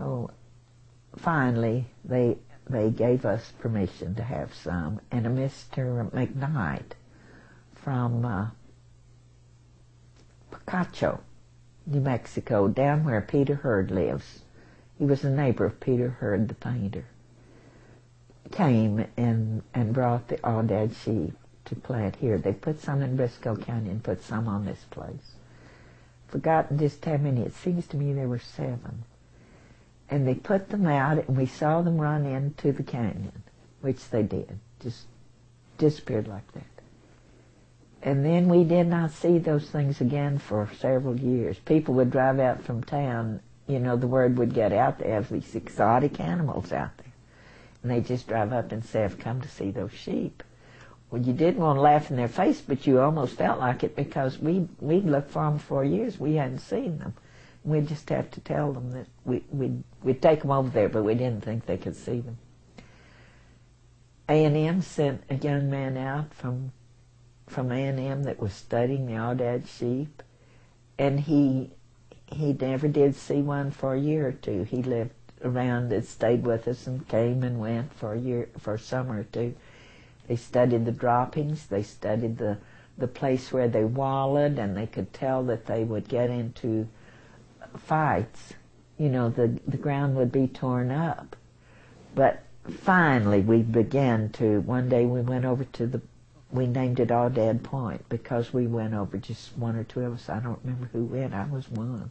Oh, finally, they gave us permission to have some, and a Mr. McKnight from Picacho, New Mexico, down where Peter Hurd lives. He was a neighbor of Peter Hurd, the painter. Came and brought the Aoudad sheep to plant here. They put some in Briscoe County and put some on this place. Forgotten just how many. It seems to me there were 7. And they put them out, and we saw them run into the canyon, which they did. Just disappeared like that. And then we did not see those things again for several years. People would drive out from town. You know, the word would get out, they have these exotic animals out there. And they just drive up and say, I've come to see those sheep. Well, you didn't want to laugh in their face, but you almost felt like it, because we'd looked for them for years. We hadn't seen them. We'd just have to tell them that we'd take them over there, but we didn't think they could see them. A&M sent a young man out from A&M that was studying the Aoudad sheep, and he never did see one for a year or two. He lived around and stayed with us and came and went for a summer or two. They studied the droppings. They studied the place where they wallowed, and they could tell that they would get into fights. You know, the ground would be torn up. But finally we began to, one day we went over to we named it Aoudad Point, because we went over, just 1 or 2 of us. I don't remember who went. I was one.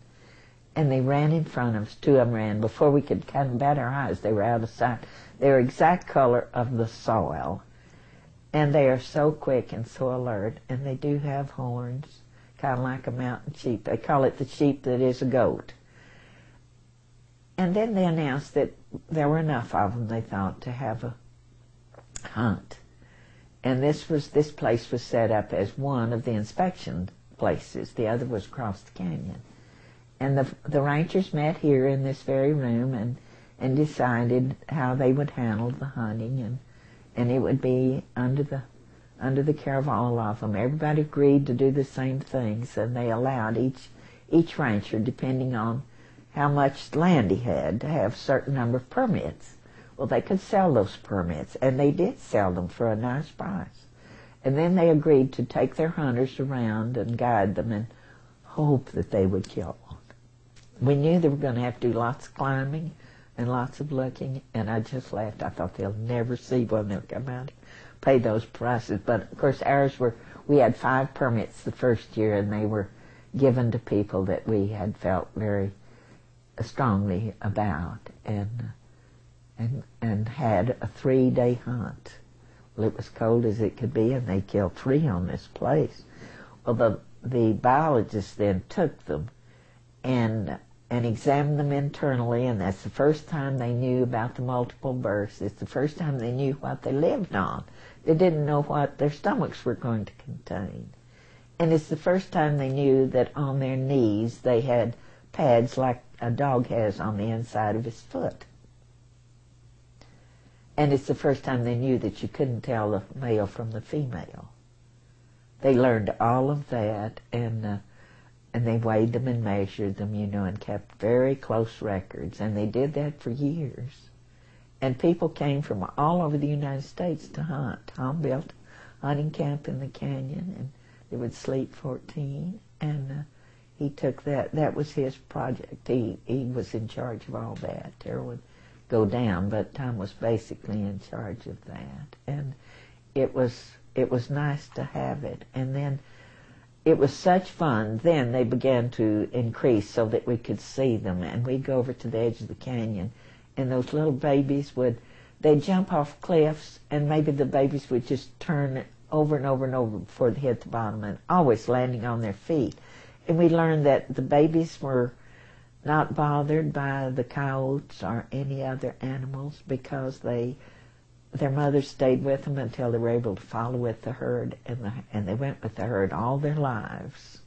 And they ran in front of us. 2 of them ran. Before we could kind of bat our eyes, they were out of sight. They were exact color of the soil. And they are so quick and so alert. And they do have horns, kind of like a mountain sheep. They call it the sheep that is a goat. And then they announced that there were enough of them, they thought, to have a hunt. And this place was set up as one of the inspection places. The other was across the canyon. And the ranchers met here in this very room and decided how they would handle the hunting, and it would be under the care of all of them. Everybody agreed to do the same things, and they allowed each rancher, depending on how much land he had, to have a certain number of permits. Well, they could sell those permits, and they did sell them for a nice price. And then they agreed to take their hunters around and guide them and hope that they would kill one. We knew they were going to have to do lots of climbing and lots of looking, and I just laughed. I thought they'll never see one. They'll come out and pay those prices. But, of course, we had 5 permits the first year, and they were given to people that we had felt very strongly about, and had a 3-day hunt. Well, it was cold as it could be, and they killed 3 on this place. Well, the biologists then took them and examined them internally, and that's the first time they knew about the multiple births. It's the first time they knew what they lived on. They didn't know what their stomachs were going to contain. And it's the first time they knew that on their knees they had pads like a dog has on the inside of his foot. And it's the first time they knew that you couldn't tell the male from the female. They learned all of that, and they weighed them and measured them, you know, and kept very close records. And they did that for years. And people came from all over the United States to hunt. Tom built a hunting camp in the canyon, and they would sleep 14. And he took that. That was his project. He was in charge of all that. Terrell would go down, but Tom was basically in charge of that. And it was nice to have it. And then it was such fun. Then they began to increase so that we could see them, and we'd go over to the edge of the canyon, and those little babies they'd jump off cliffs, and maybe the babies would just turn over and over and over before they hit the bottom, and always landing on their feet. And we learned that the babies were not bothered by the coyotes or any other animals, because their mothers stayed with them until they were able to follow with the herd, and they went with the herd all their lives.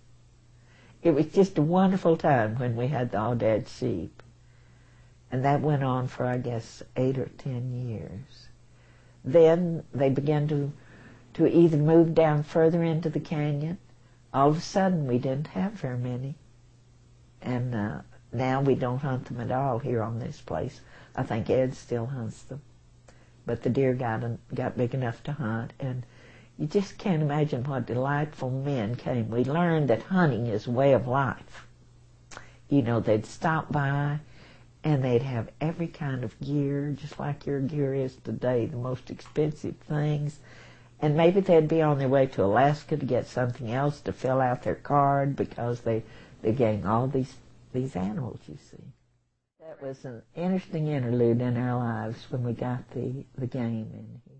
It was just a wonderful time when we had the Aoudad sheep. And that went on for, I guess, 8 or 10 years. Then they began to either move down further into the canyon. All of a sudden, we didn't have very many. And now we don't hunt them at all here on this place. I think Ed still hunts them. But the deer got big enough to hunt, and you just can't imagine what delightful men came. We learned that hunting is a way of life. You know, they'd stop by, and they'd have every kind of gear, just like your gear is today, the most expensive things. And maybe they'd be on their way to Alaska to get something else to fill out their card because they gained all these animals, you see. That was an interesting interlude in our lives when we got the game in here.